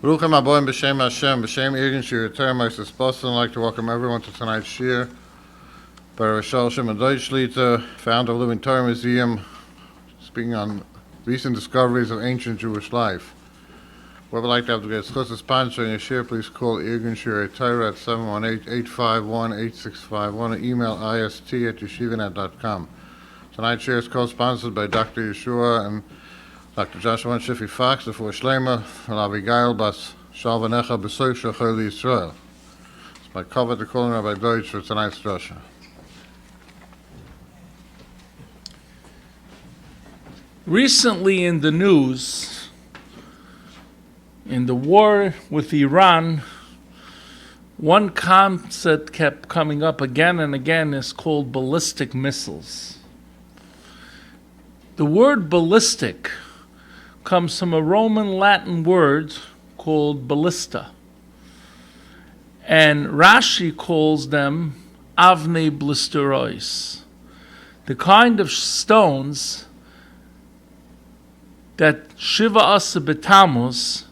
Ruchem Aboim B'Shem Hashem, B'Shem Irgin Shir Torah Moses Boston. I'd like to welcome everyone to tonight's shir by Rabbi Shaul Shimon Deutsch Shlita, founder of Living Torah Museum, speaking on recent discoveries of ancient Jewish life. Whoever would like to have the guest sponsoring a shir, please call Irgin Shir Torah at 718-851-8651 or email ist@yeshivanet.com. Tonight's shir is co-sponsored by Dr. Yeshua and Dr. Joshua and Shifi Fox, the four Shlema, and Abigail Bas Shalvanecha B'Soy Shachol Yisrael. It's my cover to call Rabbi Deutsch for tonight's drasha. Recently in the news, in the war with Iran, one concept kept coming up again and again is called ballistic missiles. The word ballistic comes from a Roman Latin word called ballista. And Rashi calls them avnei blisterois, the kind of stones that Shiva Asa Tammuz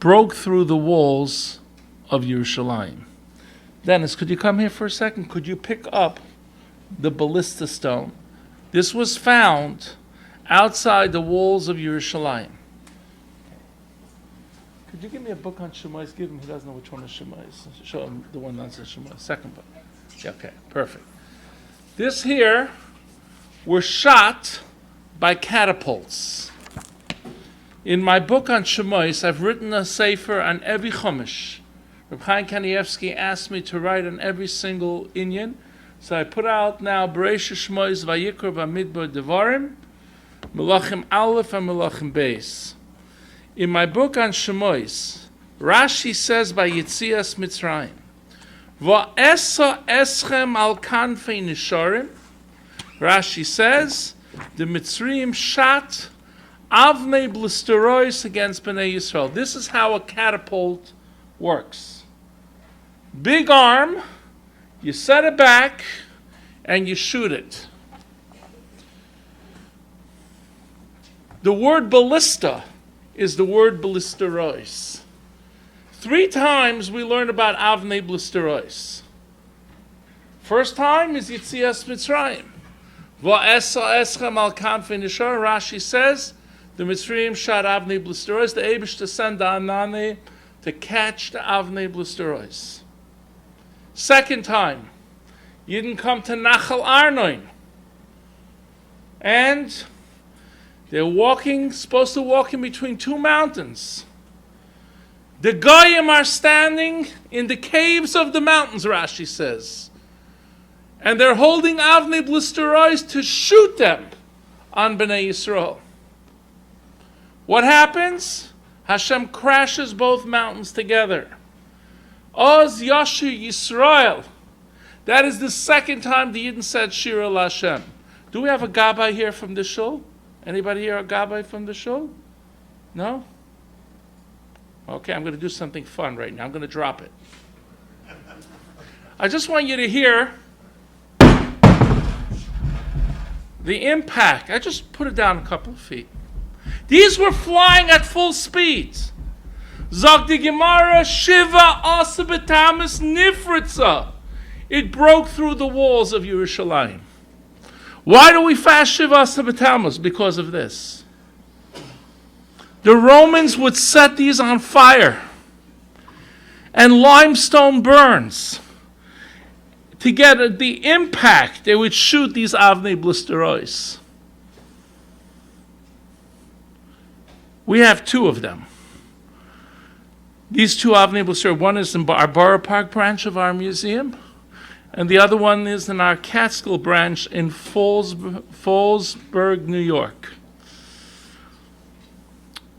broke through the walls of Yerushalayim. Dennis, could you come here for a second? Could you pick up the ballista stone? This was found outside the walls of Yerushalayim. Could you give me a book on Shemais? Give him, he doesn't know which one is Shemais. Show him the one that's in Shemais. Second book. Yeah, okay, perfect. This here were shot by catapults. In my book on Shemais, I've written a sefer on every chumash. Reb Chaim Kanievsky asked me to write on every single inyan. So I put out now Bereishis Shemais Vayikra Bamidbar Devarim, Melachim Aleph and Melachim Beis. In my book on Shemais, Rashi says by Yitzias Mitzrayim, Va'esa eschem al kanfei nisharim. Rashi says, the Mitzrayim shot avnei blisterois against Bnei Yisrael. This is how a catapult works. Big arm, you set it back, and you shoot it. The word ballista is the word blisterois. 3 times we learn about avnei blisterois. First time is Yitzias Mitzrayim. Va'esa eschem al kanfei nishar. Rashi says the Mitzrayim shot avnei blisterois. The Eibush to send the Anani to catch the avnei blisterois. Second time, Yidden come to Nachal Arnoin, and they're supposed to walk in between 2 mountains. The Goyim are standing in the caves of the mountains, Rashi says, and they're holding avnei blisterois to shoot them on Bnei Yisrael. What happens? Hashem crashes both mountains together. Oz Yashir Yisrael. That is the second time the Yidden said Shira L'Hashem. Do we have a Gabbai here from the shul? Anybody here a Gabbai from the shul? No? Okay, I'm going to do something fun right now. I'm going to drop it. I just want you to hear the impact. I just put it down a couple of feet. These were flying at full speed. Zog the Gemara, Shiva Asa B'Tammuz Nifritza. It broke through the walls of Yerushalayim. Why do we fast Shiva Asa B'Tammuz? Because of this. The Romans would set these on fire, and limestone burns. To get the impact, they would shoot these avnei blisterois. We have 2 of them. These 2 avnei blisterois, one is in our Borough Park branch of our museum, and the other one is in our Catskill branch in Fallsburg, New York.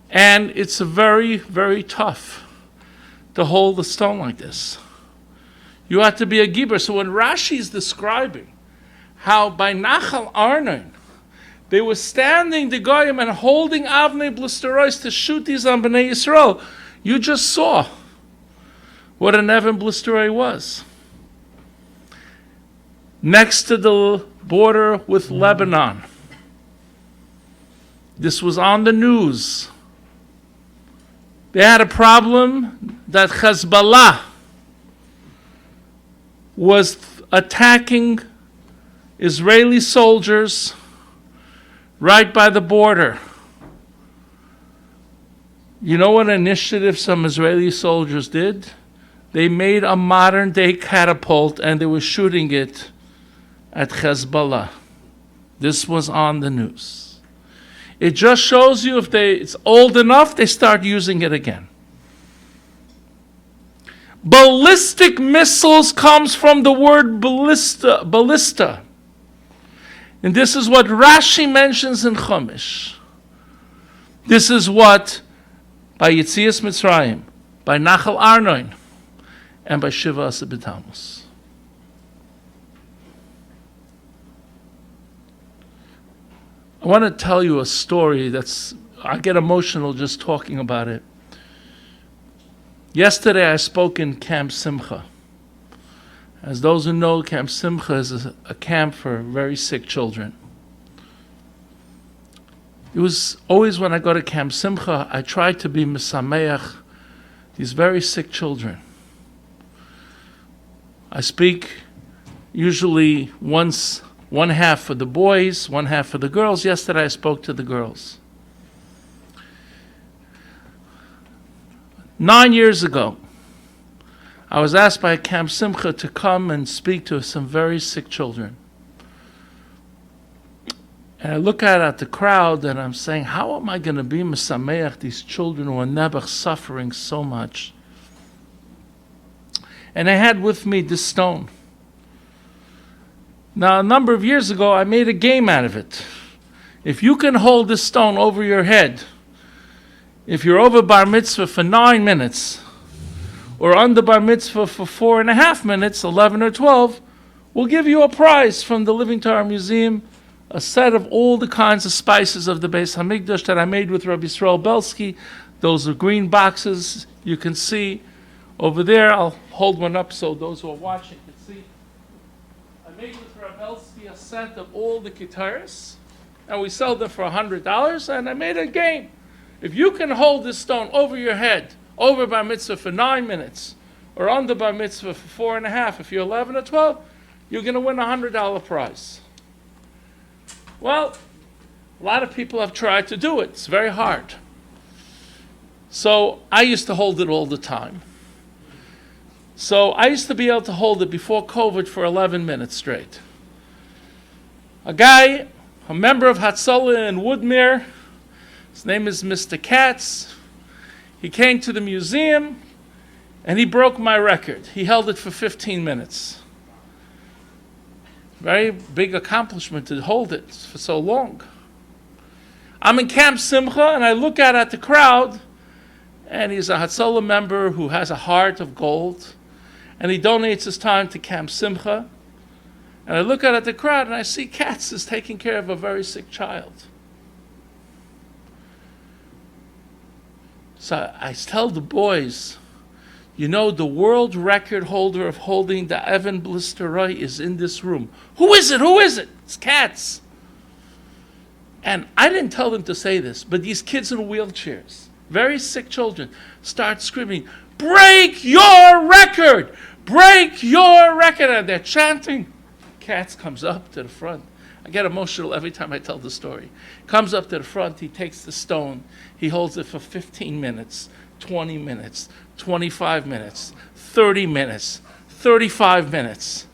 And it's very, very tough to hold a stone like this. You have to be a giber. So when Rashi is describing how by Nachal Arnon they were standing the Goyim and holding avnei blisterois to shoot these on Bnei Yisrael, you just saw what an Evan blisteroi was. Next to the border with Lebanon, This was on the news. They had a problem that Hezbollah was attacking Israeli soldiers right by the border. You know what initiative some Israeli soldiers did? They made a modern-day catapult and they were shooting it at Hezbollah. This was on the news. It just shows you if it's old enough, they start using it again. Ballistic missiles comes from the word ballista. And this is what Rashi mentions in Chumash. This is what, by Yetzias Mitzrayim, by Nachal Arnoin, and by Shiva Asar Tammuz. I want to tell you a story I get emotional just talking about it. Yesterday I spoke in Camp Simcha. As those who know, Camp Simcha is a camp for very sick children. It was always when I go to Camp Simcha, I try to be misameach these very sick children. I speak usually one half for the boys, one half for the girls. Yesterday I spoke to the girls. 9 years ago, I was asked by Camp Simcha to come and speak to some very sick children. And I look at the crowd and I'm saying, how am I going to be mesameach these children who are never suffering so much? And I had with me this stone. Now, a number of years ago, I made a game out of it. If you can hold this stone over your head, if you're over bar mitzvah for 9 minutes, or under bar mitzvah for 4.5 minutes, 11 or 12, we'll give you a prize from the Living Torah Museum, a set of all the kinds of spices of the Beis Hamikdash that I made with Rabbi Shaul Belsky. Those are green boxes you can see over there. I'll hold one up so those who are watching can see. I made with Rabbi Belsky a set of all the guitars, and we sell them for $100, and I made a game. If you can hold this stone over your head, over bar mitzvah for 9 minutes, or under bar mitzvah for 4.5, if you're 11 or 12, you're going to win a $100 prize. Well, a lot of people have tried to do it. It's very hard. So I used to hold it all the time. So I used to be able to hold it before COVID for 11 minutes straight. A guy, a member of Hatzalah in Woodmere, his name is Mr. Katz. He came to the museum and he broke my record. He held it for 15 minutes. Very big accomplishment to hold it for so long. I'm in Camp Simcha and I look out at the crowd, and he's a Hatzalah member who has a heart of gold, and he donates his time to Camp Simcha. And I look out at the crowd and I see Katz is taking care of a very sick child. So I tell the boys, you know, the world record holder of holding the Evan Blisterai is in this room. Who is it? Who is it? It's Katz. And I didn't tell them to say this, but these kids in wheelchairs, very sick children, start screaming, break your record! Break your record! And they're chanting. Katz comes up to the front. I get emotional every time I tell the story. Comes up to the front, he takes the stone, he holds it for 15 minutes, 20 minutes, 25 minutes, 30 minutes, 35 minutes,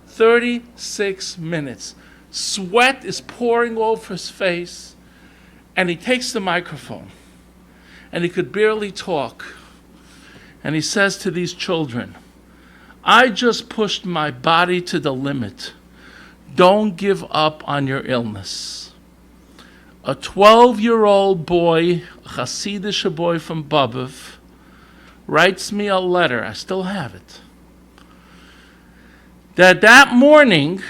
36 minutes. Sweat is pouring over his face, and he takes the microphone, and he could barely talk, and he says to these children, I just pushed my body to the limit. Don't give up on your illness. A 12-year-old boy, a Hasidic boy from Bobov, writes me a letter, I still have it, that morning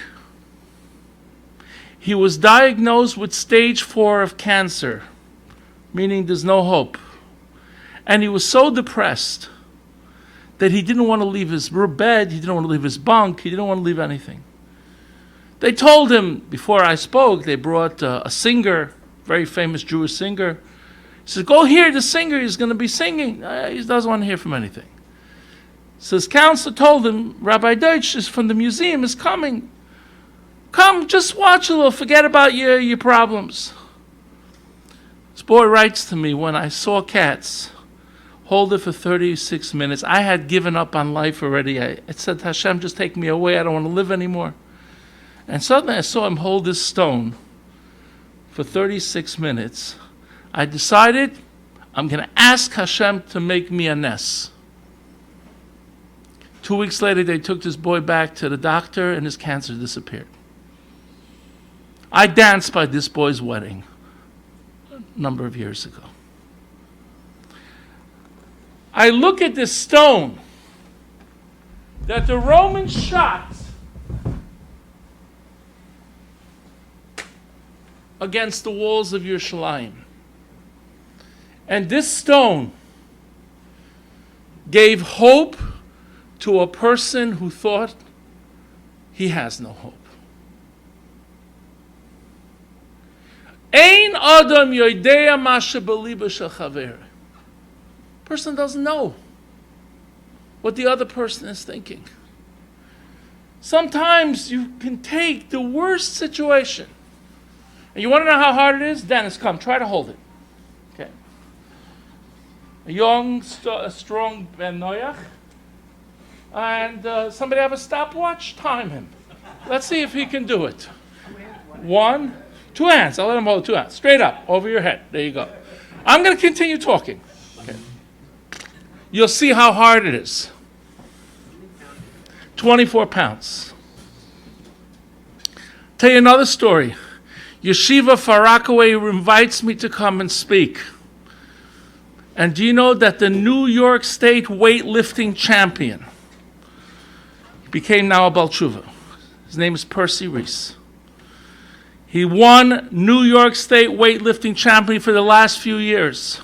he was diagnosed with stage 4 of cancer, meaning there's no hope. And he was so depressed that he didn't want to leave his bed, he didn't want to leave his bunk, he didn't want to leave anything. They told him, before I spoke, they brought a singer, very famous Jewish singer. He says, go hear the singer. He's going to be singing. He doesn't want to hear from anything. So his counselor told him, Rabbi Deutsch is from the museum, is coming. Come, just watch a little. Forget about your problems. This boy writes to me, when I saw cats, hold it for 36 minutes. I had given up on life already. I said, Hashem, just take me away. I don't want to live anymore. And suddenly I saw him hold this stone for 36 minutes. I decided I'm going to ask Hashem to make me a ness. 2 weeks later, they took this boy back to the doctor, and his cancer disappeared. I danced by this boy's wedding a number of years ago. I look at this stone that the Romans shot against the walls of Yerushalayim. And this stone gave hope to a person who thought he has no hope. Ein adam yodeya ma shebelibo shel chaver. Person doesn't know what the other person is thinking. Sometimes you can take the worst situation. And you want to know how hard it is? Dennis, come, try to hold it. Okay. A young, strong Ben Noach. And somebody have a stopwatch? Time him. Let's see if he can do it. 1, 2 hands. I'll let him hold 2 hands. Straight up, over your head. There you go. I'm going to continue talking. Okay. You'll see how hard it is. 24 pounds. Tell you another story. Yeshiva Far Rockaway invites me to come and speak. And do you know that the New York State weightlifting champion became now a Baal Tshuva? His name is Percy Reese. He won New York State weightlifting champion for the last few years.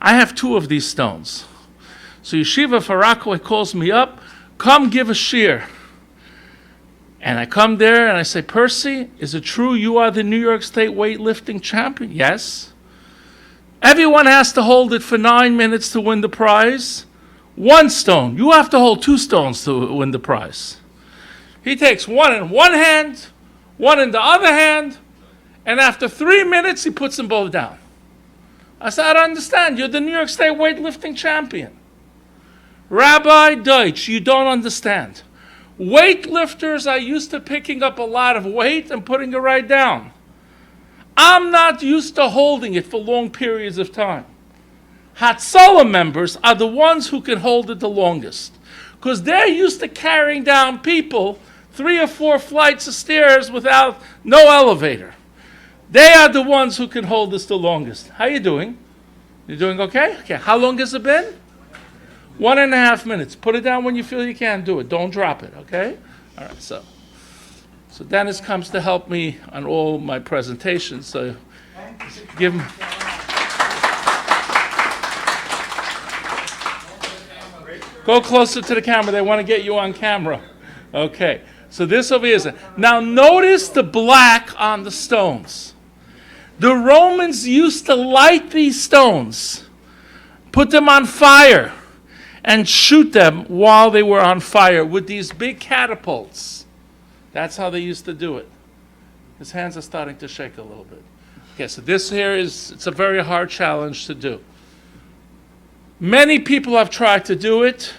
I have 2 of these stones. So Yeshiva Far Rockaway calls me up, come give a shiur. And I come there and I say, Percy, is it true you are the New York State weightlifting champion? Yes. Everyone has to hold it for 9 minutes to win the prize. 1 stone. You have to hold 2 stones to win the prize. He takes 1 in one hand, 1 in the other hand, and after 3 minutes, he puts them both down. I said, I don't understand. You're the New York State weightlifting champion. Rabbi Deutsch, you don't understand. Weightlifters are used to picking up a lot of weight and putting it right down. I'm not used to holding it for long periods of time. Hatzalah members are the ones who can hold it the longest because they're used to carrying down people 3 or 4 flights of stairs without no elevator. They are the ones who can hold this the longest. How you doing? You doing okay? Okay. How long has it been? 1.5 minutes. Put it down when you feel you can do it. Don't drop it, okay? All right, so Dennis comes to help me on all my presentations. So give him. Go closer to the camera. They want to get you on camera. Okay. So this over here is now notice the black on the stones. The Romans used to light these stones, put them on fire, and shoot them while they were on fire with these big catapults. That's how they used to do it. His hands are starting to shake a little bit. Okay, so this here it's a very hard challenge to do. Many people have tried to do it.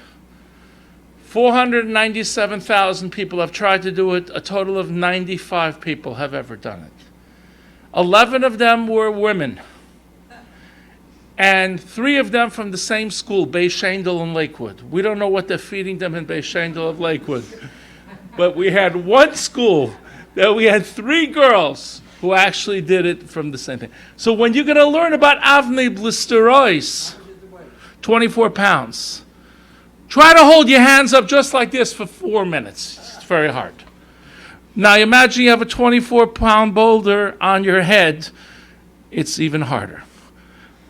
497,000 people have tried to do it. A total of 95 people have ever done it. 11 of them were women. And 3 of them from the same school, Beis Shendel and Lakewood. We don't know what they're feeding them in Beis Shendel of Lakewood. But we had one school that we had 3 girls who actually did it from the same thing. So when you're going to learn about Avnei Blisterois, 24 pounds, try to hold your hands up just like this for 4 minutes. It's very hard. Now imagine you have a 24-pound boulder on your head. It's even harder.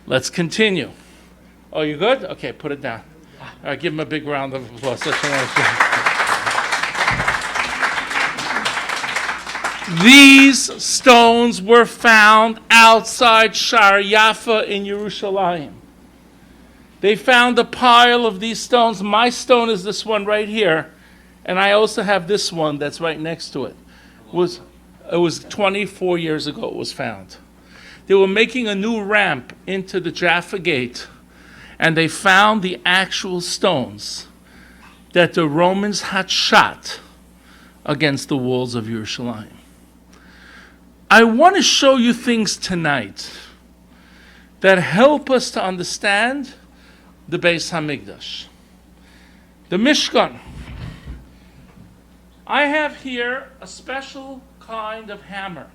Let's continue. Oh, you good? Okay, put it down. All right, give him a big round of applause. These stones were found outside Shar Yafa in Yerushalayim. They found a pile of these stones. My stone is this one right here, and I also have this one that's right next to it. It was 24 years ago it was found. They were making a new ramp into the Jaffa Gate, and they found the actual stones that the Romans had shot against the walls of Yerushalayim. I want to show you things tonight that help us to understand the Beis Hamikdash. The Mishkan. I have here a special kind of hammer.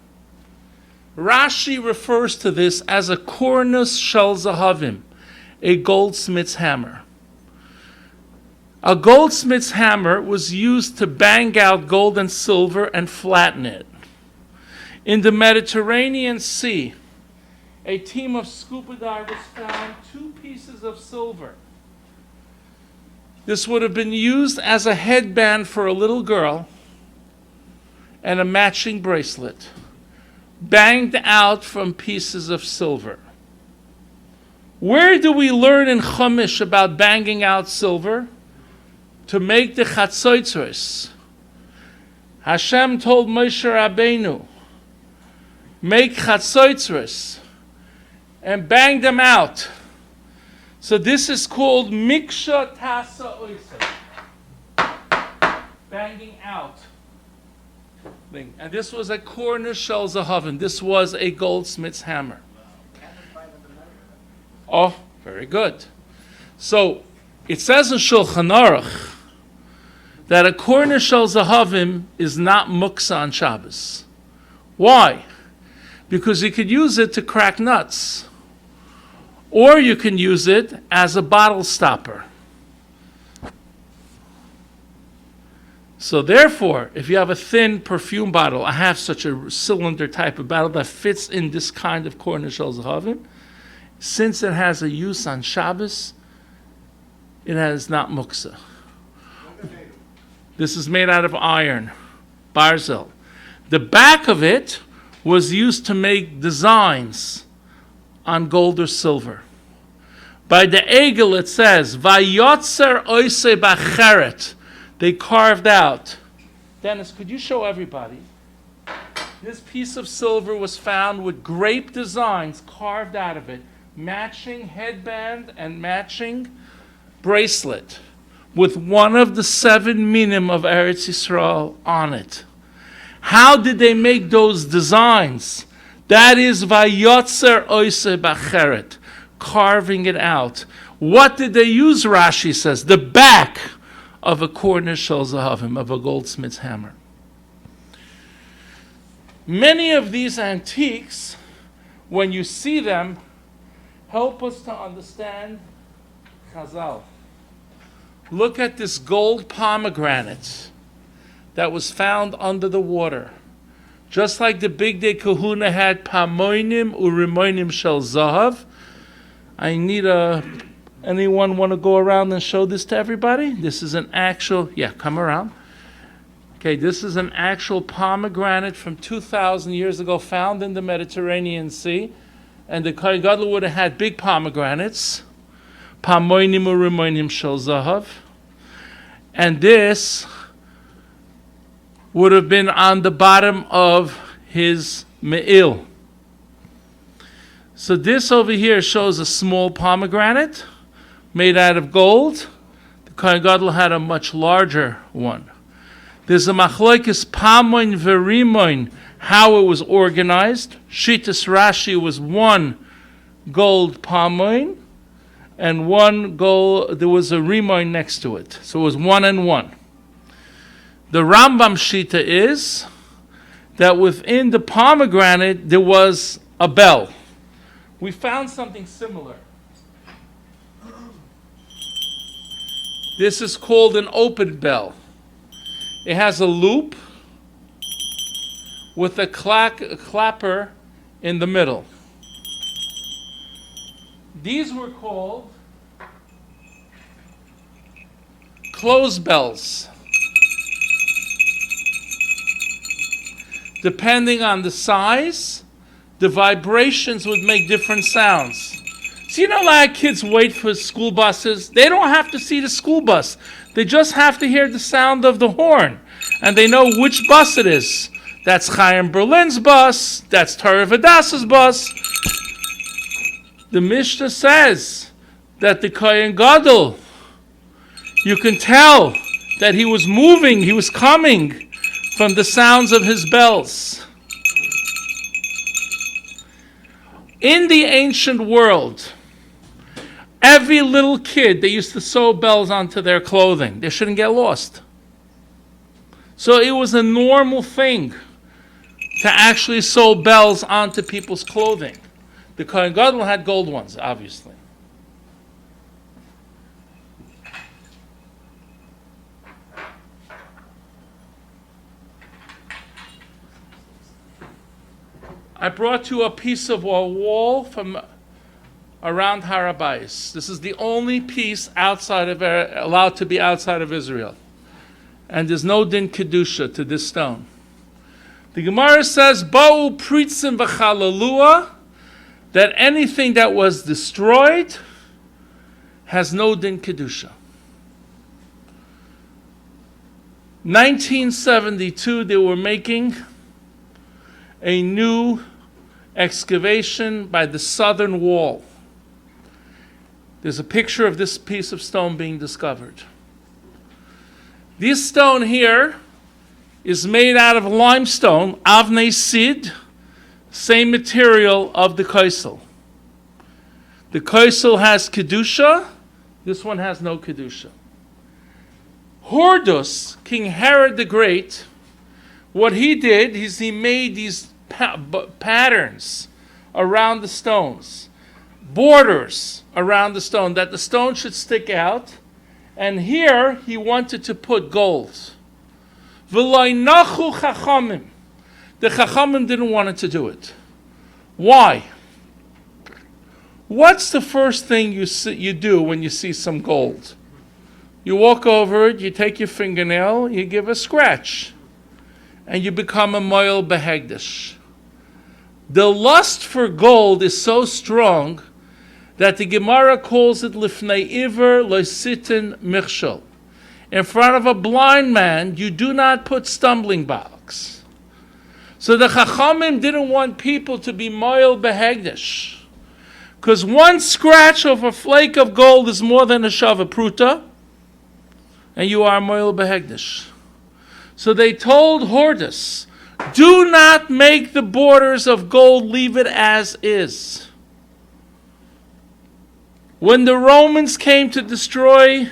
Rashi refers to this as a kornus shel zahavim, a goldsmith's hammer. A goldsmith's hammer was used to bang out gold and silver and flatten it. In the Mediterranean Sea, a team of scuba divers found 2 pieces of silver. This would have been used as a headband for a little girl and a matching bracelet, banged out from pieces of silver. Where do we learn in Chumash about banging out silver? To make the chatzotzros. Hashem told Moshe Rabbeinu, make chatzotzros and bang them out. So this is called miksha tasa oiseh, banging out. And this was a kornus shel zahavim. This was a goldsmith's hammer. Oh, very good. So it says in Shulchan Aruch that a kornus shel zahavim is not muksa on Shabbos. Why? Because you could use it to crack nuts, or you can use it as a bottle stopper. So therefore, if you have a thin perfume bottle, I have such a cylinder type of bottle that fits in this kind of kornus shel zahavim, since it has a use on Shabbos, it has not muksa. This is made out of iron, barzel. The back of it was used to make designs on gold or silver. By the Egel it says, Vayotzer oise bacheret. They carved out. Dennis, could you show everybody? This piece of silver was found with grape designs carved out of it, matching headband and matching bracelet, with one of the 7 minim of Eretz Yisrael on it. How did they make those designs? That is Vayotzer oise bacheret, carving it out. What did they use, Rashi says? The back of a kornus shel zahavim, of a goldsmith's hammer. Many of these antiques, when you see them, help us to understand Chazal. Look at this gold pomegranate that was found under the water. Just like the Big Day Kahuna had pamoinim urimoinim shel zahav. I need anyone want to go around and show this to everybody? This is an actual, come around. Okay, this is an actual pomegranate from 2,000 years ago found in the Mediterranean Sea. And the Kohen Gadol would have had big pomegranates. Pamoinim urimoinim shel zahav. And this would have been on the bottom of his me'il. So this over here shows a small pomegranate made out of gold. The Kohen Gadol had a much larger one. There's a machlokes pamoin verimoin, how it was organized. Shitas Rashi was 1 gold pamoin, and 1 gold, there was a rimoin next to it. So it was 1 and 1. The Rambam Shita is that within the pomegranate there was a bell. We found something similar. This is called an open bell. It has a loop with a clapper in the middle. These were called closed bells. depending on the size, the vibrations would make different sounds. So you know, like kids wait for school buses. They don't have to see the school bus. They just have to hear the sound of the horn, and they know which bus it is. That's Chaim Berlin's bus. That's Torah Vadas's bus. The Mishnah says that the Kohen Gadol, you can tell that he was moving, he was coming from the sounds of his bells. In the ancient world, every little kid, they used to sew bells onto their clothing. They shouldn't get lost. So it was a normal thing to actually sew bells onto people's clothing. The Kohen Gadol had gold ones, obviously. I brought you a piece of a wall from around Har HaBayis. This is the only piece outside of allowed to be outside of Israel. And there's no din kedusha to this stone. The Gemara says, Ba'u pritzim v'chalalua, that anything that was destroyed has no din kedusha. 1972, they were making a new excavation by the southern wall. There's a picture of this piece of stone being discovered. This stone here is made out of limestone, Avnei Sid, same material of the Kaisel. The Kaisel has Kedusha, this one has no Kedusha. Hordus, King Herod the Great, what he did is he made these patterns around the stones, borders around the stone, that the stone should stick out. And here he wanted to put gold. V'loinachu chachamim. The chachamim didn't want it to do it. Why? What's the first thing you do when you see some gold? You walk over it, you take your fingernail, you give a scratch, and you become a moil behegdish. The lust for gold is so strong that the Gemara calls it lifnei iver loisitin michshol. In front of a blind man, you do not put stumbling blocks. So the Chachamim didn't want people to be moil behegdish, because one scratch of a flake of gold is more than a shava pruta, and you are moil behegdish. So they told Hordus, do not make the borders of gold, leave it as is. When the Romans came to destroy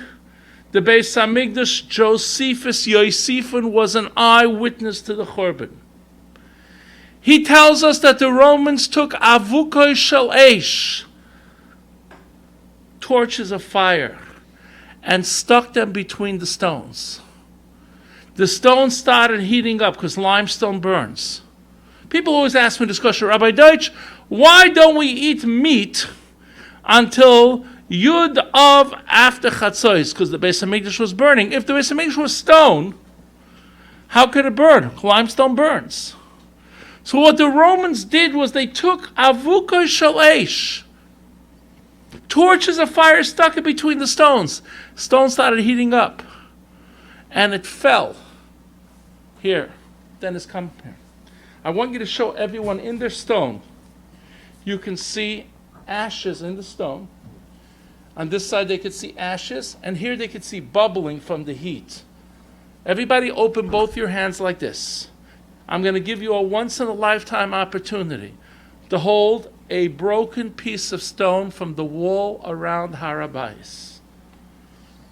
the Beis Hamikdash, Josephus Yosefon was an eyewitness to the Churban. He tells us that the Romans took avukoi shel eish, torches of fire, and stuck them between the stones. The stones started heating up because limestone burns. People always ask me this question, Rabbi Deutsch, why don't we eat meat until Yud of after Chatzos? Because the Beis Hamikdash was burning. If the Beis Hamikdash was stone, how could it burn? Limestone burns. So what the Romans did was they took avukoi shel eish, torches of fire, stuck it between the stones. Stones started heating up, and it fell. Here, Dennis, come here. I want you to show everyone in their stone. You can see ashes in the stone. On this side they could see ashes, and here they could see bubbling from the heat. Everybody open both your hands like this. I'm going to give you a once-in-a-lifetime opportunity to hold a broken piece of stone from the wall around Har HaBayis.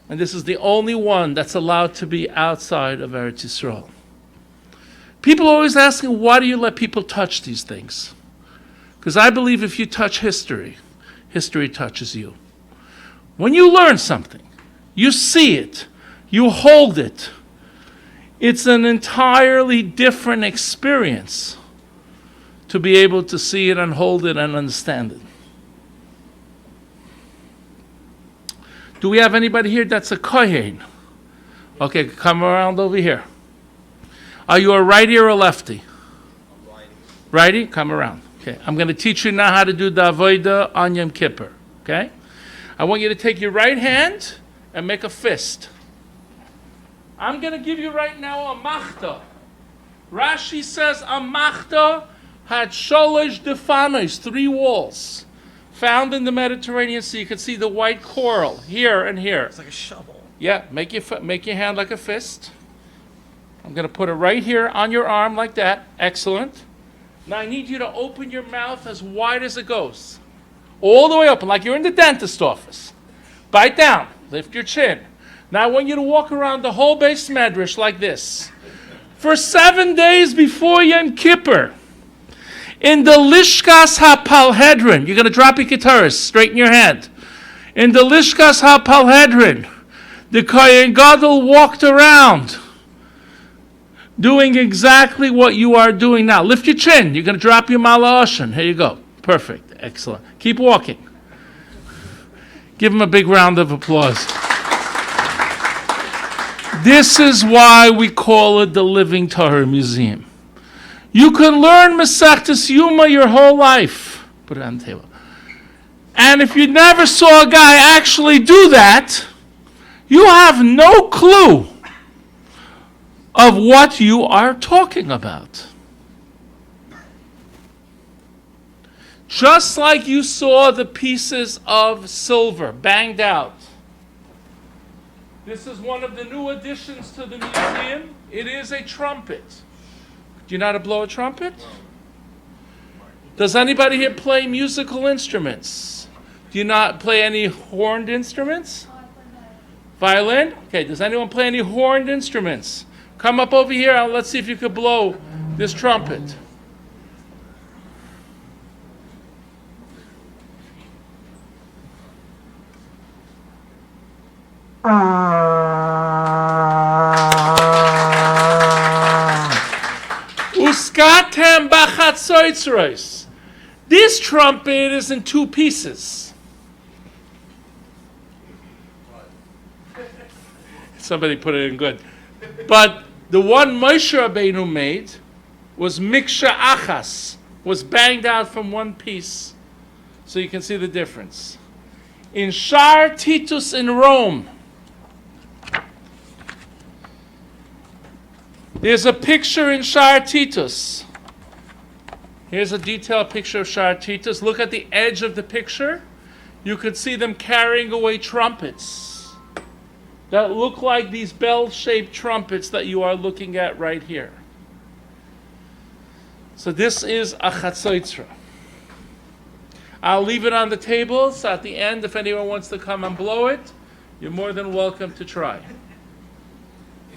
And this is the only one that's allowed to be outside of Eretz Yisrael. People are always asking, why do you let people touch these things? Because I believe if you touch history, history touches you. When you learn something, you see it, you hold it, it's an entirely different experience to be able to see it and hold it and understand it. Do we have anybody here that's a kohen? Okay, come around over here. Are you a righty or a lefty? Righty, come around. Okay, I'm going to teach you now how to do the Avodah on Yom Kippur. Okay? I want you to take your right hand and make a fist. I'm going to give you right now a machta. Rashi says a machta had sholosh defanos, 3 walls, found in the Mediterranean Sea. You can see the white coral here and here. It's like a shovel. Yeah, make your hand like a fist. I'm going to put it right here on your arm like that. Excellent. Now I need you to open your mouth as wide as it goes. All the way open, like you're in the dentist office. Bite down. Lift your chin. Now I want you to walk around the whole base medrash like this. For 7 days before Yom Kippur, in the Lishkas HaPalhedrin, you're going to drop your guitars, straighten your hand. In the Lishkas HaPalhedrin, the Kohen Gadol walked around doing exactly what you are doing now. Lift your chin. You're going to drop your Mala Oshan. Here you go. Perfect. Excellent. Keep walking. Give him a big round of applause. This is why we call it the Living Torah Museum. You can learn Masechtas Yuma your whole life. Put it on the table. And if you never saw a guy actually do that, you have no clue of what you are talking about. Just like you saw the pieces of silver banged out. This is one of the new additions to the museum. It is a trumpet. Do you know how to blow a trumpet? Does anybody here play musical instruments? Do you not play any horned instruments? Violin? Okay, does anyone play any horned instruments? Come up over here and let's see if you could blow this trumpet. Uskatem bachatzoitzros. This trumpet is in 2 pieces. Somebody put it in good. But the one Moshe Rabbeinu made was miksha achas, was banged out from 1 piece. So you can see the difference. In Shar Titus in Rome, there's a picture in Shar Titus. Here's a detailed picture of Shar Titus. Look at the edge of the picture. You could see them carrying away trumpets that look like these bell-shaped trumpets that you are looking at right here. So this is a chatzotzra. I'll leave it on the table, so at the end, if anyone wants to come and blow it, you're more than welcome to try. Is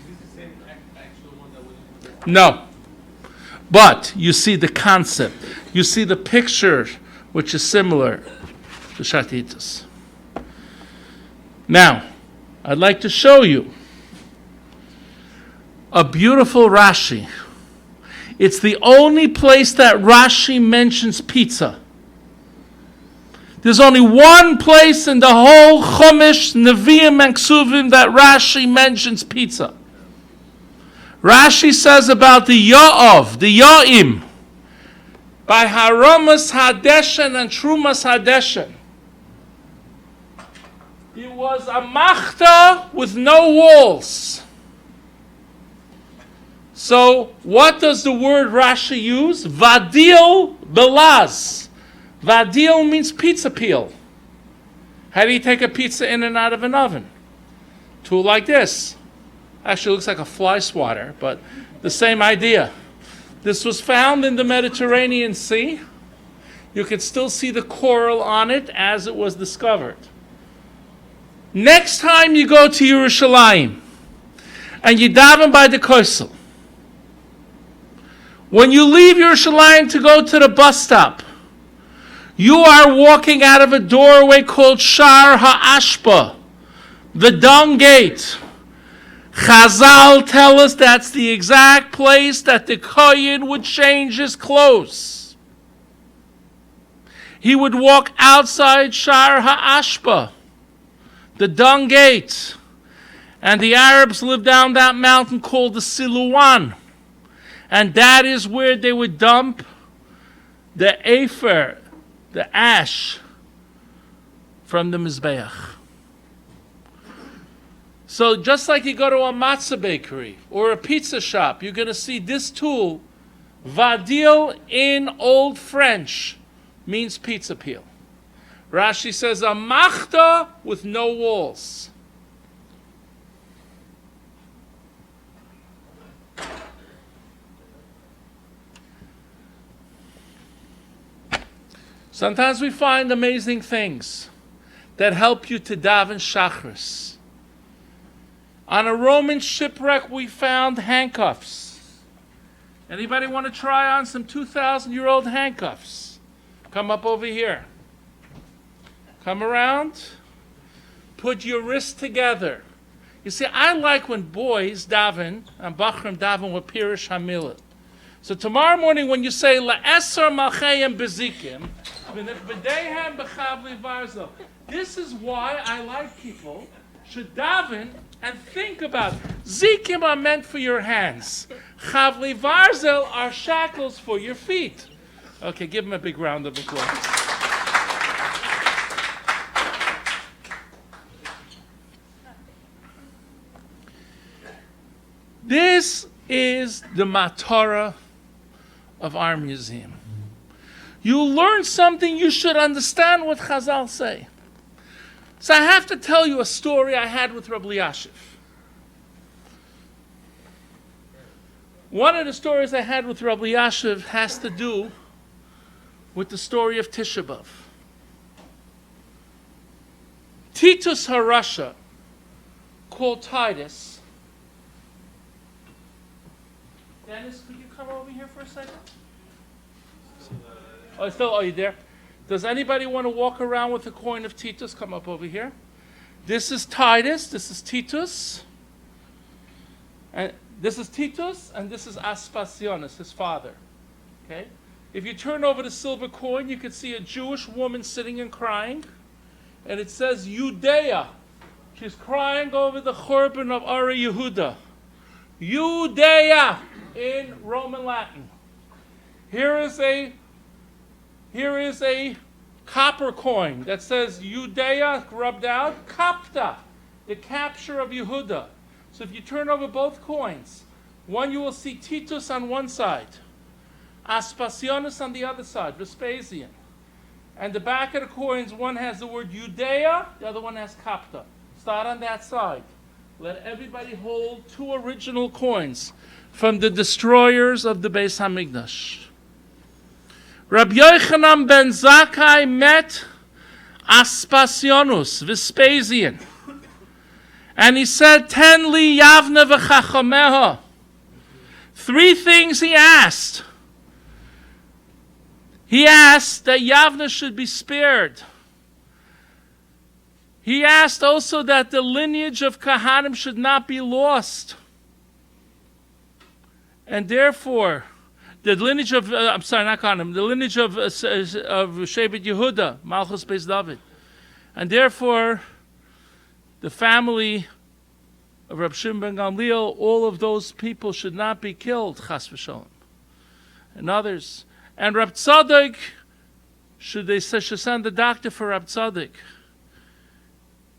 this the same actual one that was? No. But you see the concept. You see the picture, which is similar to Shatitas. Now, I'd like to show you a beautiful Rashi. It's the only place that Rashi mentions pizza. There's only one place in the whole Chumash, Nevi'im, and Ksuvim that Rashi mentions pizza. Rashi says about the Ya'ov, the Ya'im, by Haramas Hadeshen and Trumas Hadeshen. It was a machta with no walls. So, what does the word Rashi use? Vadil belaz. Vadil means pizza peel. How do you take a pizza in and out of an oven? Tool like this. Actually looks like a fly swatter, but the same idea. This was found in the Mediterranean Sea. You can still see the coral on it as it was discovered. Next time you go to Yerushalayim and you daven by the Kosel, when you leave Yerushalayim to go to the bus stop, you are walking out of a doorway called Shar HaAshpa, the dung gate. Chazal tell us that's the exact place that the Kohen would change his clothes. He would walk outside Shar HaAshpa, the dung gate. And the Arabs lived down that mountain called the Siluan. And that is where they would dump the afer, the ash from the Mizbeach. So just like you go to a matzah bakery or a pizza shop, you're going to see this tool, vadil in Old French, means pizza peel. Rashi says a machta with no walls. Sometimes we find amazing things that help you to daven shachris. On a Roman shipwreck, we found handcuffs. Anybody want to try on some 2,000-year-old handcuffs? Come up over here. Come around. Put your wrists together. You see, I like when boys daven and bachrim daven with Pirish Hamilah. So tomorrow morning when you say La'eser Malchayim Bezikim, V'nefbedehem B'chavli Varzel, this is why I like people should daven and think about it. Zikim are meant for your hands. Chavli Varzel are shackles for your feet. Okay, give him a big round of applause. This is the Matorah of our museum. You learn something, you should understand what Chazal say. So I have to tell you a story I had with Rabbi Yashiv. One of the stories I had with Rabbi Yashiv has to do with the story of Tisha B'Av. Titus HaRasha, called Titus. Dennis, could you come over here for a second? Are you there? Does anybody want to walk around with the coin of Titus? Come up over here. This is Titus. This is Titus. And this is Titus, and this is Aspasionis, his father. Okay? If you turn over the silver coin, you can see a Jewish woman sitting and crying. And it says Judea. She's crying over the Churban of Ara Yehuda. Judea in Roman Latin. Here is a copper coin that says Judea rubbed out, Kapta, the capture of Yehuda. So if you turn over both coins, one you will see Titus on one side, Aspasionis on the other side, Vespasian. And the back of the coins, one has the word Judea, the other one has Kapta. Start on that side. Let everybody hold two original coins from the destroyers of the Beis Hamikdash. Rabbi Yochanan ben Zakkai met Aspasionus, Vespasian. And he said, Ten li Yavne v'chachameha. Three things he asked. He asked that Yavne should be spared. He asked also that the lineage of Kahanim should not be lost. And therefore, the lineage of, not Kahanim, the lineage of Shevet Yehuda, Malchus Beis David. And therefore, the family of Rabbi Shimon ben Gamliel, all of those people should not be killed, Chas v'sholem. And others. And Rab Tzadok, should send the doctor for Rab Tzadok?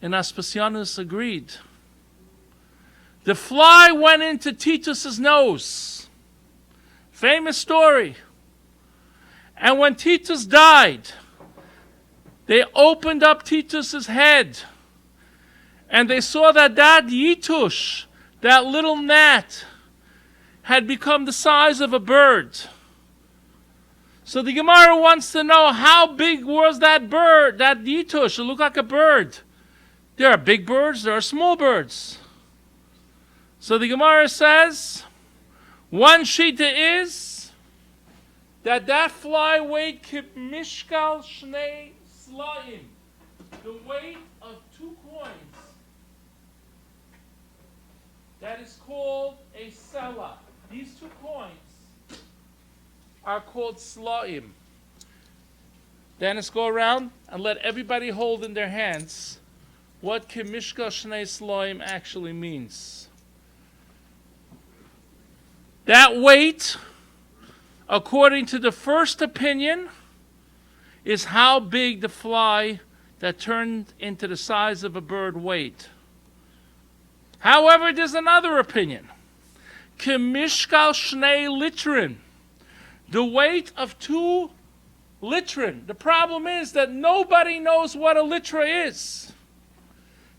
And Aspasionis agreed. The fly went into Titus's nose. Famous story. And when Titus died, they opened up Titus's head. And they saw that Yitush, that little gnat, had become the size of a bird. So the Gemara wants to know, how big was that bird, that Yitush? It looked like a bird. There are big birds, there are small birds. So the Gemara says, one shita is that fly weighed mishkal shnei slaim, the weight of 2 coins. That is called a sela. These 2 coins are called slaim. Dennis, go around and let everybody hold in their hands what Kimishka Shnei Slaim actually means. That weight according to the first opinion, is how big the fly that turned into the size of a bird weighed. However, there's another opinion. Kimishkal shnei litrin, the weight of 2 litrin. The problem is that nobody knows what a litra is.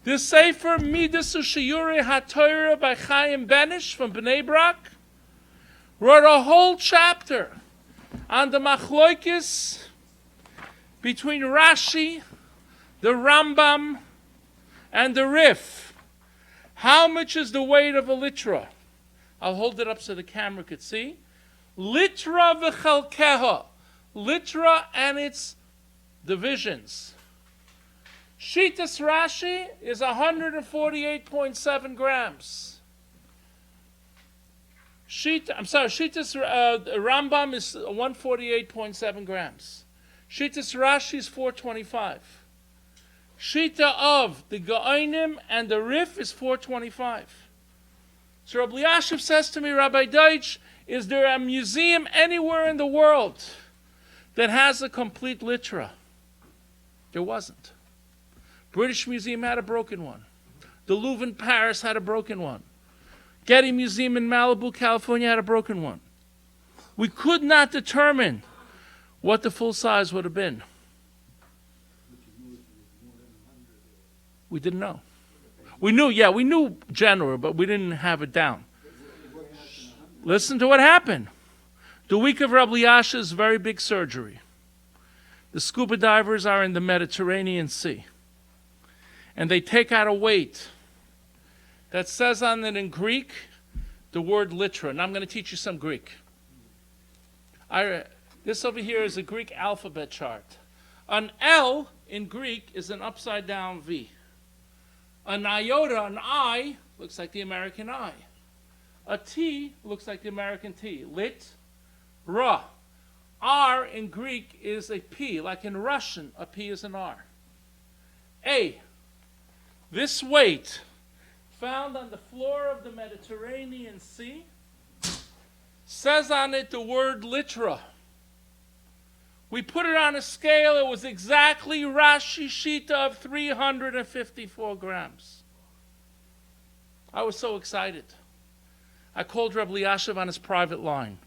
The Sefer Midas U'Shiyurei HaTorah by Chaim Benish from Bnei Brak wrote a whole chapter on the machloikis between Rashi, the Rambam, and the Rif. How much is the weight of a litra? I'll hold it up so the camera could see. Litra v'chalkeha. Litra and its divisions. Shitas Rashi is 148.7 grams. Shitas Rambam is 148.7 grams. Shitas Rashi is 425. Shita of the Gaonim and the Rif is 425. So Rabbi Yashiv says to me, Rabbi Deutsch, is there a museum anywhere in the world that has a complete litra? There wasn't. British Museum had a broken one. The Louvre in Paris had a broken one. Getty Museum in Malibu, California had a broken one. We could not determine what the full size would have been. We didn't know. We knew general, but we didn't have it down. Listen to what happened. The week of Rabbi Yasha's very big surgery. The scuba divers are in the Mediterranean Sea. And they take out a weight that says on it in Greek the word litra. And I'm going to teach you some Greek. This over here is a Greek alphabet chart. An L in Greek is an upside down V. An iota, an I, looks like the American I. A T looks like the American T. Lit, ra. R in Greek is a P. Like in Russian, a P is an R. A. This weight, found on the floor of the Mediterranean Sea, says on it the word litra. We put it on a scale, it was exactly Rashi Shita of 354 grams. I was so excited. I called Rabbi Yashiv on his private line.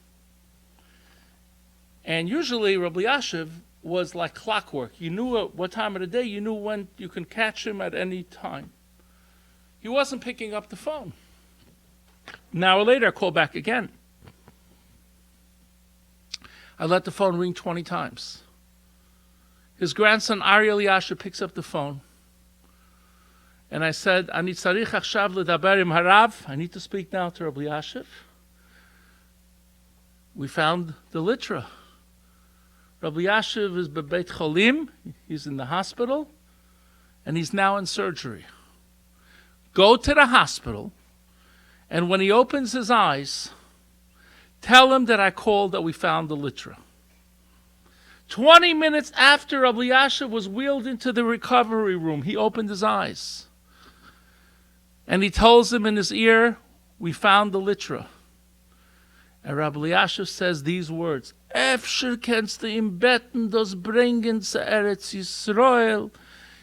And usually Rabbi Yashiv was like clockwork. You knew at what time of the day, you knew when you can catch him at any time. He wasn't picking up the phone. An hour later, I called back again. I let the phone ring 20 times. His grandson, Ariel Yasha, picks up the phone. And I said, Ani tzarich achshav ledaber im harav. I need to speak now to Rabbi Yashiv. We found the litra. Rabbi Yashiv is bebeit cholim. He's in the hospital. And he's now in surgery. Go to the hospital. And when he opens his eyes, tell him that I called that we found the litra. 20 minutes after Rabbi Yashiv was wheeled into the recovery room, he opened his eyes. And he tells him in his ear, we found the litra. And Rabbi Yashiv says these words, Efscher kannst du im Betten das bringen zu Eretz Yisrael.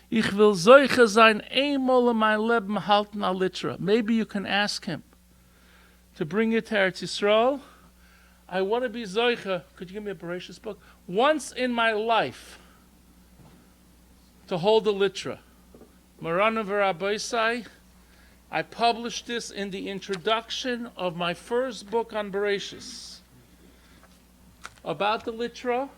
Ich will solche sein, einmal in mein Leben halten a litra. Maybe you can ask him to bring it to Eretz Yisrael. I want to be Zoicha. Could you give me a Bereshis book? Once in my life, to hold the litra. Marana v'Rabbeisai, I published this in the introduction of my first book on Bereshis about the litra,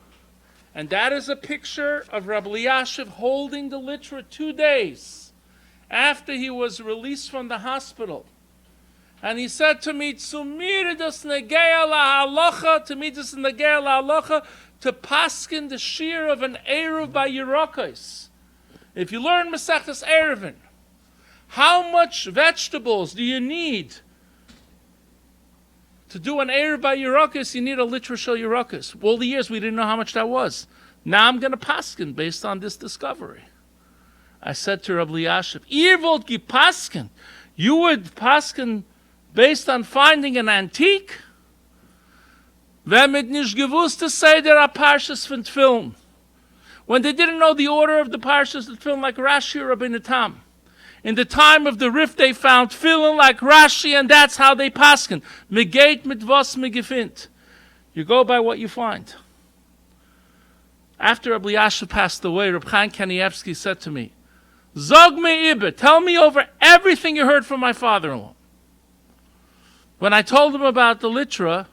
and that is a picture of Rabbi Yashiv holding the litra 2 days after he was released from the hospital. And he said to me, to me this is negea la'halacha, to paskin the shear of an Eruv by Yerokos. If you learn Masechtas Eruvin, how much vegetables do you need to do an Eruv by Yerokos? You need a litra shel Yerokos. All the years we didn't know how much that was. Now I'm going to paskin based on this discovery. I said to Rabbi Yashiv, ihr wollt gepaskin. You would paskin based on finding an antique? Wenn mit nicht gewusst sei der Parshas von Tefillin. When they didn't know the order of the Parshas of Tefillin like Rashi or Rabbeinu Tam. In the time of the rift they found Tefillin like Rashi, and that's how they pasken. Megate mit was megefint. You go by what you find. After Rabbi Yasha passed away, Reb Chaim Kanievsky said to me, Zog me ibe, tell me over everything you heard from my father-in-law. When I told him about the Litra,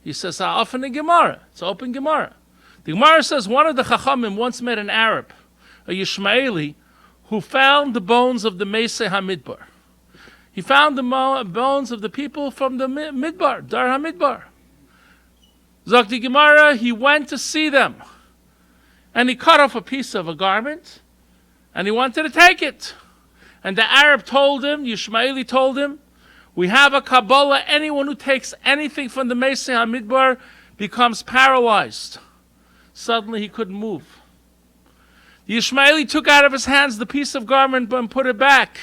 he says, I often a Gemara. It's open Gemara. The Gemara says one of the Chachamim once met an Arab, a Yishmaeli, who found the bones of the Meseh HaMidbar. He found the bones of the people from the Midbar, Dar HaMidbar. Zog the Gemara, he went to see them. And he cut off a piece of a garment, and he wanted to take it. And the Arab told him, Yishmaeli told him, we have a Kabbalah, anyone who takes anything from the Meseh HaMidbar becomes paralyzed. Suddenly he couldn't move. The Yishmaeli took out of his hands the piece of garment and put it back.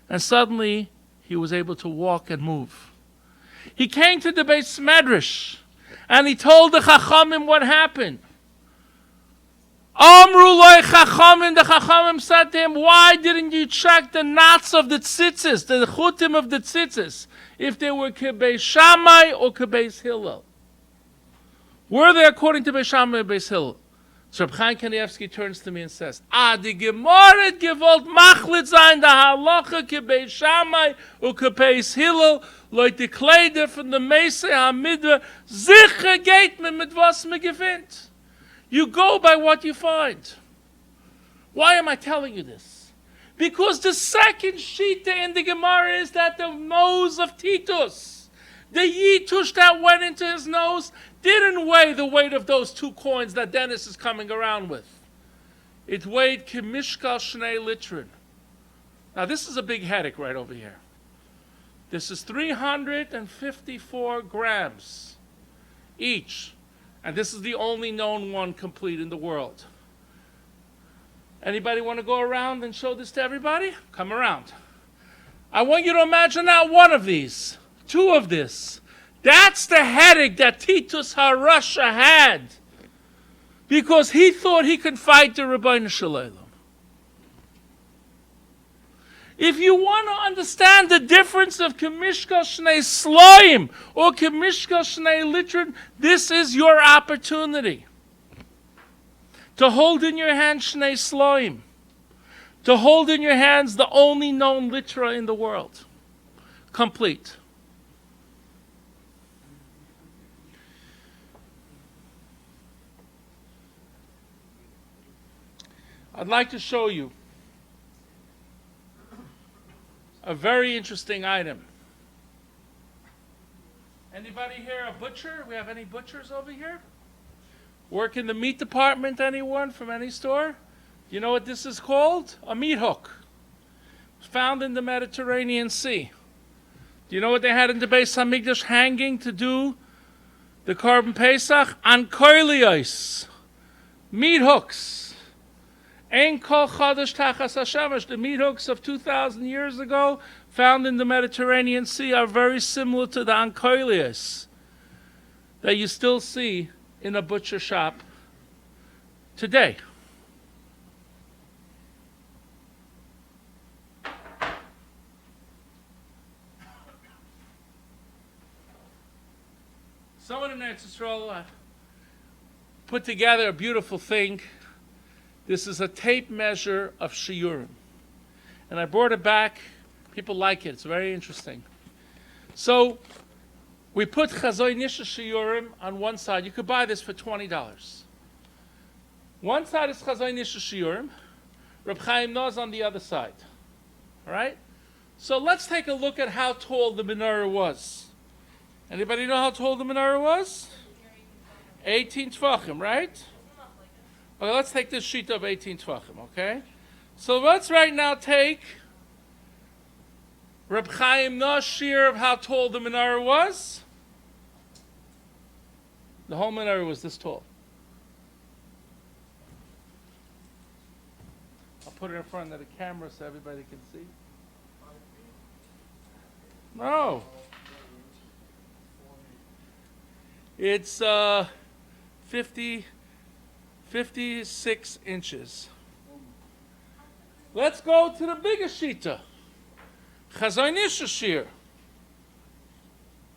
And suddenly he was able to walk and move. He came to the Beis Medrash, and he told the Chachamim what happened. Amru loy Chachamim, the Chachamim said to him, why didn't you check the knots of the tzitzis, the chutim of the tzitzis, if they were Kebeis Shammai or Kebeis Hillel? Were they according to Beis Shammai or Beis Hillel? So Reb Chaim Kanievsky turns to me and says, die Gemara gewollt machlit sein, the halacha Kebeis Shammai or Kebeis Hillel, Leute Kleider von der Meseh HaMidbar, sicher geht man mit was man gewinnt. You go by what you find. Why am I telling you this? Because the second shita in the Gemara is that the nose of Titus, the yitush that went into his nose, didn't weigh the weight of those 2 coins that Dennis is coming around with. It weighed Kimishkal Shnei Litrin. Now this is a big headache right over here. This is 354 grams each. And this is the only known one complete in the world. Anybody want to go around and show this to everybody? Come around. I want you to imagine not one of these, 2 of this. That's the headache that Titus HaRasha had, because he thought he could fight the Rabbeinu Shalom. If you want to understand the difference of Kemishkal Shnei Sloim or Kemishkal Shnei Litrin, this is your opportunity. To hold in your hand Shnei Sloim. To hold in your hands the only known Litra in the world. Complete. I'd like to show you a very interesting item. Anybody here a butcher? We have any butchers over here? Work in the meat department, anyone from any store? You know what this is called? A meat hook. Found in the Mediterranean Sea. Do you know what they had in the Beis Hamikdash hanging to do the Korban Pesach? Ankoilios. Meat hooks. Ein kol chadash tachas hashemesh. The meat hooks of 2,000 years ago, found in the Mediterranean Sea, are very similar to the ankoilios that you still see in a butcher shop today. Someone in Eretz Yisrael put together a beautiful thing. This is a tape measure of shiurim. And I brought it back. People like it. It's very interesting. So we put Chazoi Nisha shiurim on one side. You could buy this for $20. One side is Chazoi Nisha shiurim. Reb Chaim Noah's on the other side. All right? So let's take a look at how tall the menorah was. Anybody know how tall the menorah was? 18 tvachim, right? Okay, let's take this sheet of 18 tvachim, okay? So let's right now take Reb Chaim Noah's shiur of how tall the menorah was. The whole menorah was this tall. I'll put it in front of the camera so everybody can see. No. It's 56 inches. Let's go to the biggest Shita. Chazonish Shir.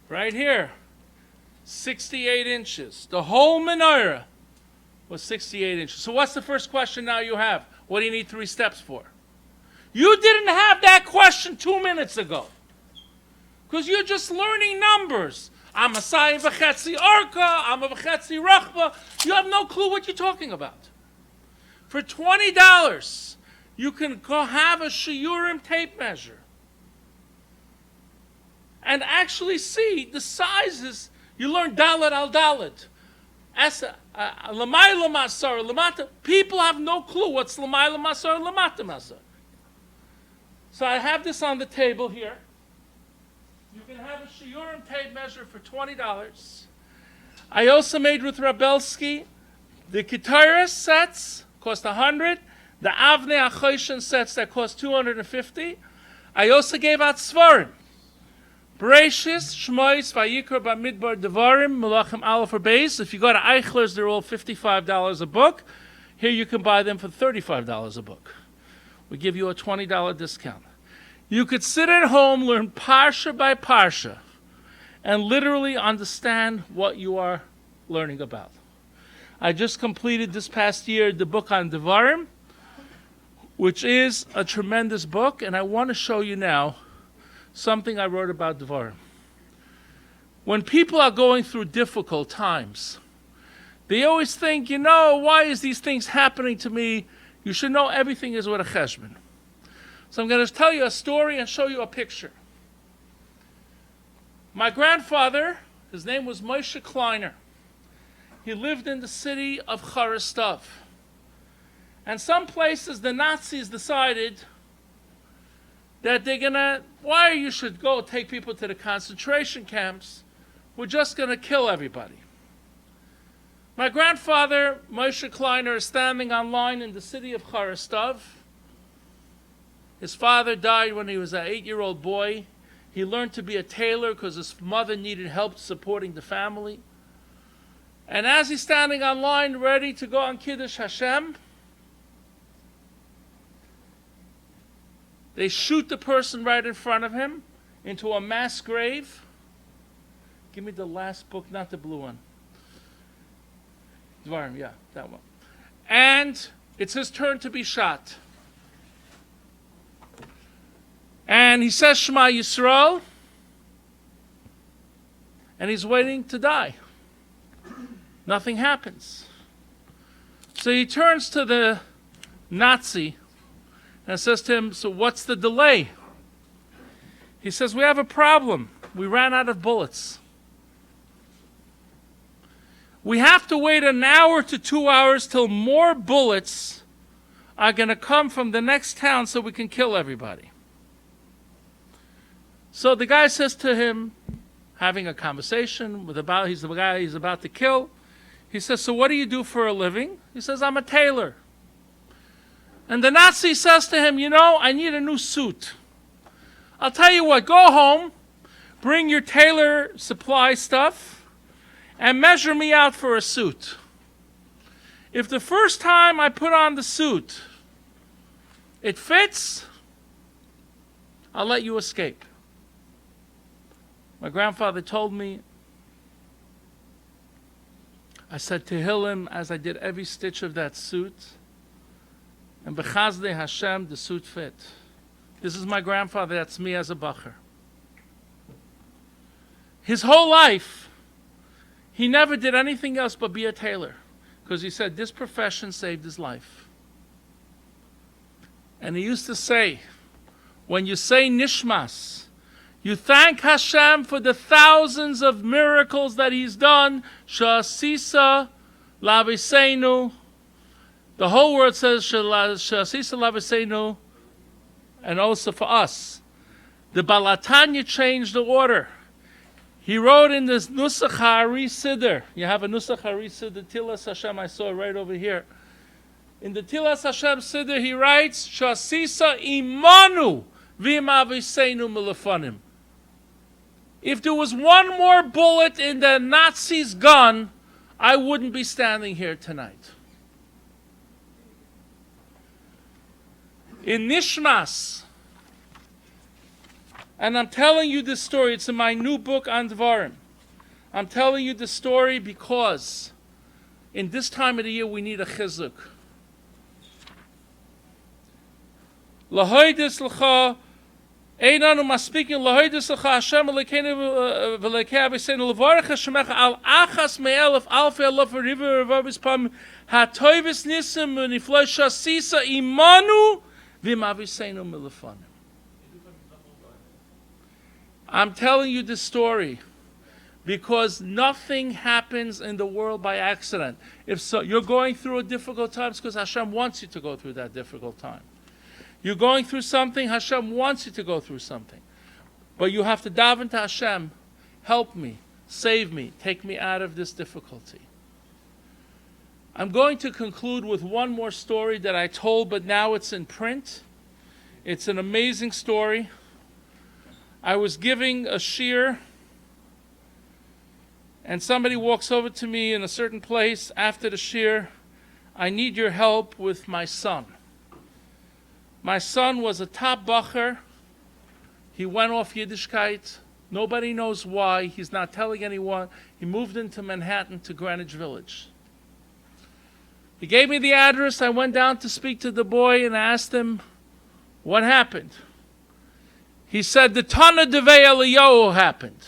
Right here. 68 inches. The whole menorah was 68 inches. So what's the first question now you have? What do you need 3 steps for? You didn't have that question 2 minutes ago. Because you're just learning numbers. I'm a Sayim v'chetzi Arka, I'm a v'chetzi Rachba. You have no clue what you're talking about. For $20, you can go have a Shiurim tape measure and actually see the sizes. You learn Dalet al Dalet. Lamai Lamasar, Lamata. People have no clue what's Lamai Lamasar, Lamata Masar. So I have this on the table here. You can have a Shiurim tape measure for $20. I also made with Rabelsky the Kitaris sets, cost $100. The Avnei Achoshen sets that cost $250. I also gave out Svarim. Bereshis, Shmois, Vayikra, Bamidbar, Devarim, Melachim, Aleph, or Beis. If you go to Eichler's, they're all $55 a book. Here you can buy them for $35 a book. We give you a $20 discount. You could sit at home, learn Parsha by Parsha, and literally understand what you are learning about. I just completed this past year the book on Devarim, which is a tremendous book, and I want to show you now something I wrote about Devarim. When people are going through difficult times, they always think, why is these things happening to me? You should know everything is with a cheshbon. So I'm going to tell you a story and show you a picture. My grandfather, his name was Moshe Kleiner. He lived in the city of Charistov. And some places the Nazis decided that why you should go take people to the concentration camps? We're just going to kill everybody. My grandfather, Moshe Kleiner, is standing on line in the city of Charistov. His father died when he was an 8-year-old boy. He learned to be a tailor because his mother needed help supporting the family. And as he's standing on line ready to go on Kiddush Hashem, they shoot the person right in front of him into a mass grave. Give me the last book, not the blue one. Dvarim, yeah, that one. And it's his turn to be shot. And he says Shema Yisrael, and he's waiting to die. Nothing happens. So he turns to the Nazi and says to him, so what's the delay? He says, we have a problem. We ran out of bullets. We have to wait an hour to 2 hours till more bullets are going to come from the next town so we can kill everybody. So the guy says to him, having a conversation with he's the guy he's about to kill. He says, so what do you do for a living? He says, I'm a tailor. And the Nazi says to him, I need a new suit. I'll tell you what, go home, bring your tailor supply stuff, and measure me out for a suit. If the first time I put on the suit, it fits, I'll let you escape. My grandfather told me, I said Tehillim as I did every stitch of that suit, and B'chazdei Hashem, the suit fit. This is my grandfather, that's me as a bacher. His whole life, he never did anything else but be a tailor, because he said this profession saved his life. And he used to say, when you say Nishmas, you thank Hashem for the thousands of miracles that He's done. Shasisa Laviseinu. The whole word says Shasisa Laviseinu, and also for us. The Balatanya changed the order. He wrote in this Nusach Hari Siddur. You have a Nusach Hari Siddur, Tilas Hashem, I saw it right over here. In the Tilas Hashem Siddur, he writes, Shasisa Imanu V'im Aviseinu Milefanim. If there was one more bullet in the Nazi's gun, I wouldn't be standing here tonight. In Nishmas, and I'm telling you this story, it's in my new book on Dvarim. I'm telling you this story because in this time of the year we need a chizuk. Lahoydis l'cha, einanu maspikin lahoydis l'cha Hashem Elokeinu v'lekei Aviseinu levarech Hashemecha al achas me'elef alfei alaf v'riva v'avis pam hatoyvis nisim v'nifloi shasisa imanu v'im Aviseinu milefanu. I'm telling you this story because nothing happens in the world by accident. If so, you're going through a difficult time, it's because Hashem wants you to go through that difficult time. You're going through something, Hashem wants you to go through something. But you have to daven to Hashem, help me, save me, take me out of this difficulty. I'm going to conclude with one more story that I told, but now it's in print. It's an amazing story. I was giving a shiur, and somebody walks over to me in a certain place after the shiur. I need your help with my son. My son was a top bacher. He went off Yiddishkeit. Nobody knows why. He's not telling anyone. He moved into Manhattan to Greenwich Village. He gave me the address. I went down to speak to the boy and asked him what happened. He said the Tana Devei Eliyahu happened.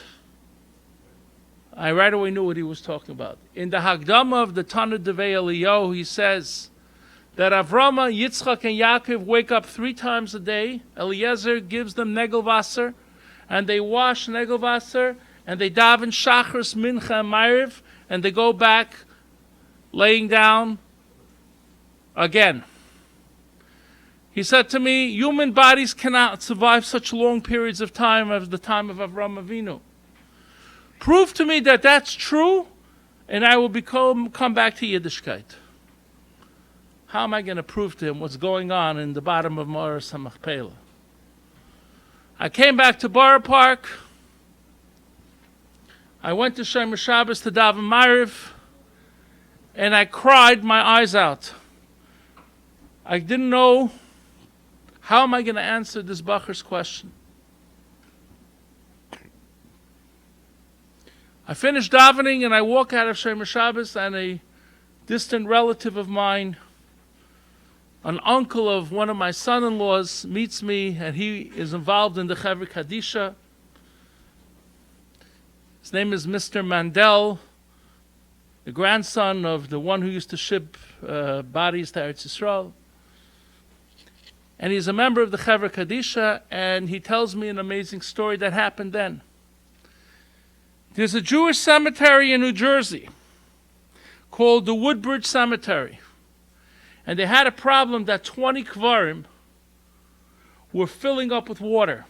I right away knew what he was talking about. In the Hagdama of the Tana Devei Eliyahu, he says that Avrama, Yitzchak, and Yaakov wake up 3 times a day. Eliezer gives them Negelwasser, and they wash Negelwasser, and they daven Shachris, Mincha, and Ma'ariv, and they go back laying down again. He said to me, human bodies cannot survive such long periods of time as the time of Avraham Avinu. Prove to me that that's true, and I will come back to Yiddishkeit. How am I going to prove to him what's going on in the bottom of Ma'aras HaMachpelah? I came back to Borough Park. I went to Shomer Shabbos to daven Ma'ariv, and I cried my eyes out. I didn't know, how am I going to answer this bacher's question? I finished davening and I walk out of Shomer Shabbos, and a distant relative of mine, an uncle of one of my son-in-laws, meets me, and he is involved in the Chevra Kadisha. His name is Mr. Mandel, the grandson of the one who used to ship bodies to Eretz Yisrael. And he's a member of the Chevra Kadisha, and he tells me an amazing story that happened then. There's a Jewish cemetery in New Jersey called the Woodbridge Cemetery. And they had a problem that 20 kvarim were filling up with water.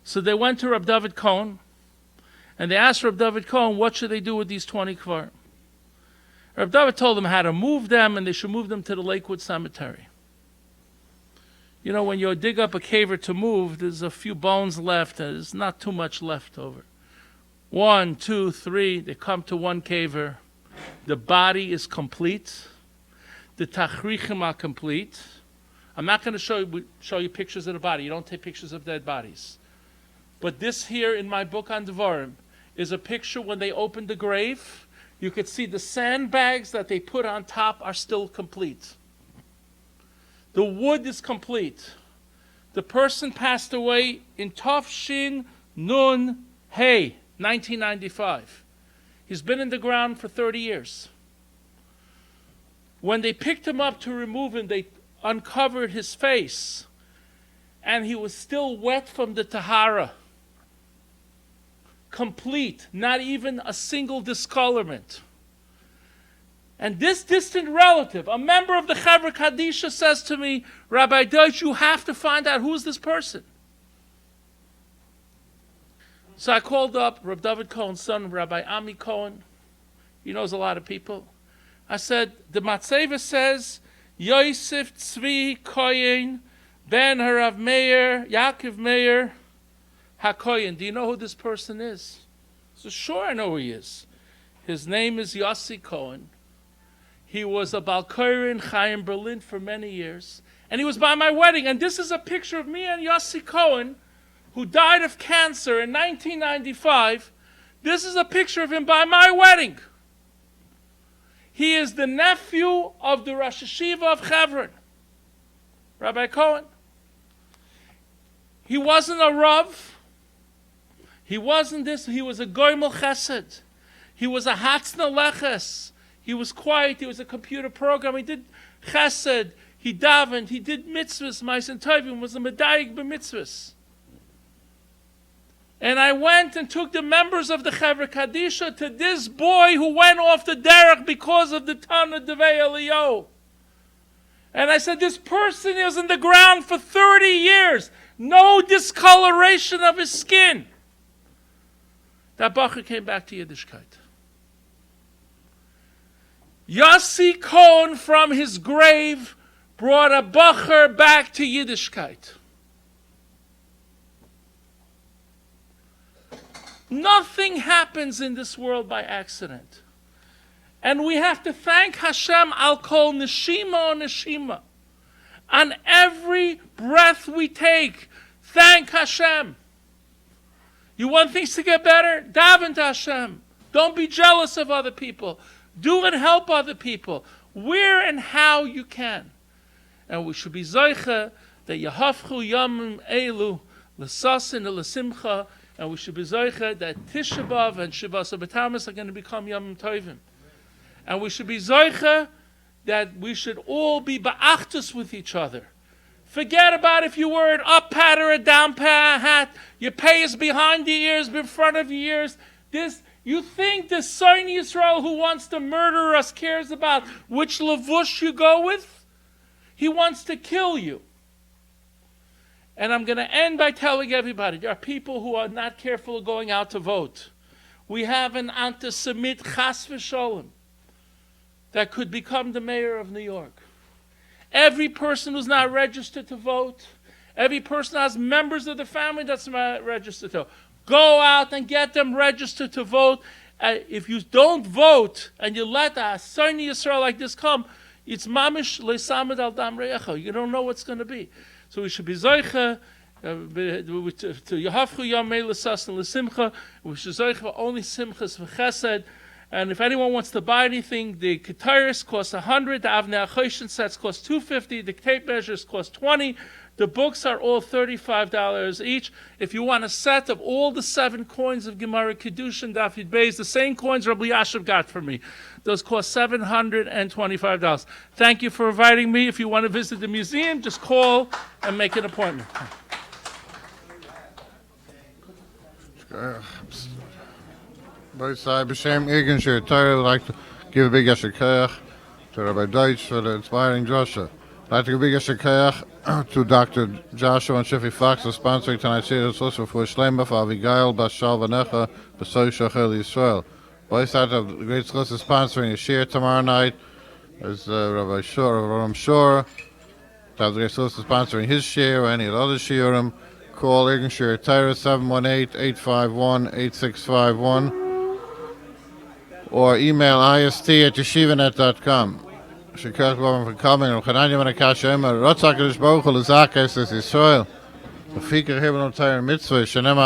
So they went to Reb David Cohen, and they asked Reb David Cohen, what should they do with these 20 kvarim? Reb David told them how to move them, and they should move them to the Lakewood Cemetery. You know, when you dig up a caver to move, there's a few bones left, and there's not too much left over. 1, 2, 3, they come to one caver. The body is complete. The tachrichim are complete. I'm not going to show you pictures of the body. You don't take pictures of dead bodies. But this here in my book on Devarim is a picture when they opened the grave. You could see the sandbags that they put on top are still complete. The wood is complete. The person passed away in Tov Shin Nun Hey, 1995. He's been in the ground for 30 years. When they picked him up to remove him, they uncovered his face, and he was still wet from the Tahara. Complete, not even a single discolorment. And this distant relative, a member of the Chevra Kadisha, says to me, Rabbi Deutsch, you have to find out who's this person. So I called up Reb David Cohen's son, Rabbi Ami Cohen. He knows a lot of people. I said, the Matzeva says, Yosef Tzvi Koyen, Ben Harav Meir, Yaakov Meir, HaKoyen. Do you know who this person is? So sure, I know who he is. His name is Yossi Cohen. He was a Balkoyer in Chai in Berlin for many years. And he was by my wedding. And this is a picture of me and Yossi Cohen, who died of cancer in 1995. This is a picture of him by my wedding. He is the nephew of the Rosh Hashiva of Hebron, Rabbi Cohen. He wasn't a Rav. He wasn't this. He was a Goymel Chesed. He was a Hatzna Leches. He was quiet. He was a computer program. He did Chesed. He davened. He did mitzvahs. Ma'asen Tovim was a medayik b'mitzvahs. And I went and took the members of the Chevra Kadisha to this boy who went off the derech because of the Tana Devei Eliyahu. And I said, this person is in the ground for 30 years. No discoloration of his skin. That bacher came back to Yiddishkeit. Yossi Cohen from his grave brought a bacher back to Yiddishkeit. Nothing happens in this world by accident. And we have to thank Hashem al kol neshima o neshima. On every breath we take, thank Hashem. You want things to get better? Daven to Hashem. Don't be jealous of other people. Do and help other people. Where and how you can. And we should be zoicha that Yahafchu Yamim Elu l'sasin l'simcha. And we should be zoicha that Tisha B'Av and Shivas B'Tammuz are going to become Yamim Tovim. And we should be zoicha that we should all be ba'achtus with each other. Forget about if you wear an up hat or a down hat. Your pay is behind the ears, in front of your ears. You think the Son Yisrael who wants to murder us cares about which levush you go with? He wants to kill you. And I'm going to end by telling everybody, there are people who are not careful of going out to vote. We have an anti-Semit chas v'sholem that could become the mayor of New York. Every person who's not registered to vote, every person who has members of the family that's not registered to vote, go out and get them registered to vote. If you don't vote and you let a Son Yisrael like this come, it's mamish leisamad al dam re'echa. You don't know what's going to be. So we should be zoicha to Yahafchu Yamei l'sas and l'simcha. We should zoicha only simchas v'chesed. And if anyone wants to buy anything, the Ketairis cost $100, the Avnei Achoshen sets cost $250, the tape measures cost $20, the books are all $35 each. If you want a set of all the 7 coins of Gemara Kedushin, Daf Yud Beis, the same coins Rabbi Yashav got for me, those cost $725. Thank you for inviting me. If you want to visit the museum, just call and make an appointment. Both sides, B'Shem Egan Shir Torah, would like to give a big Yasher Koyach to Rabbi Deutsch for the inspiring drasha. I'd like to give a big Yasher Koyach to Dr. Joshua and Shifi Fox for sponsoring tonight's series, also for Shlema, for Avigail, Bas Shal Vanecha, B'Soy Shachel Yisrael. Both sides have the great schluss of sponsoring a shir tomorrow night. There's Rabbi Shor, to have the great schluss of sponsoring his shir or any of the other shirim. Call Egan Shir Torah 718-851-8651. Or email ist@yeshivanet.com. Shekach B'Avam for coming. And Chananya Menakasha Emma. Rotzak Baruch Hu L'Zakes Yisrael. The Fikir Hebron Torah Mitzvah. Shenem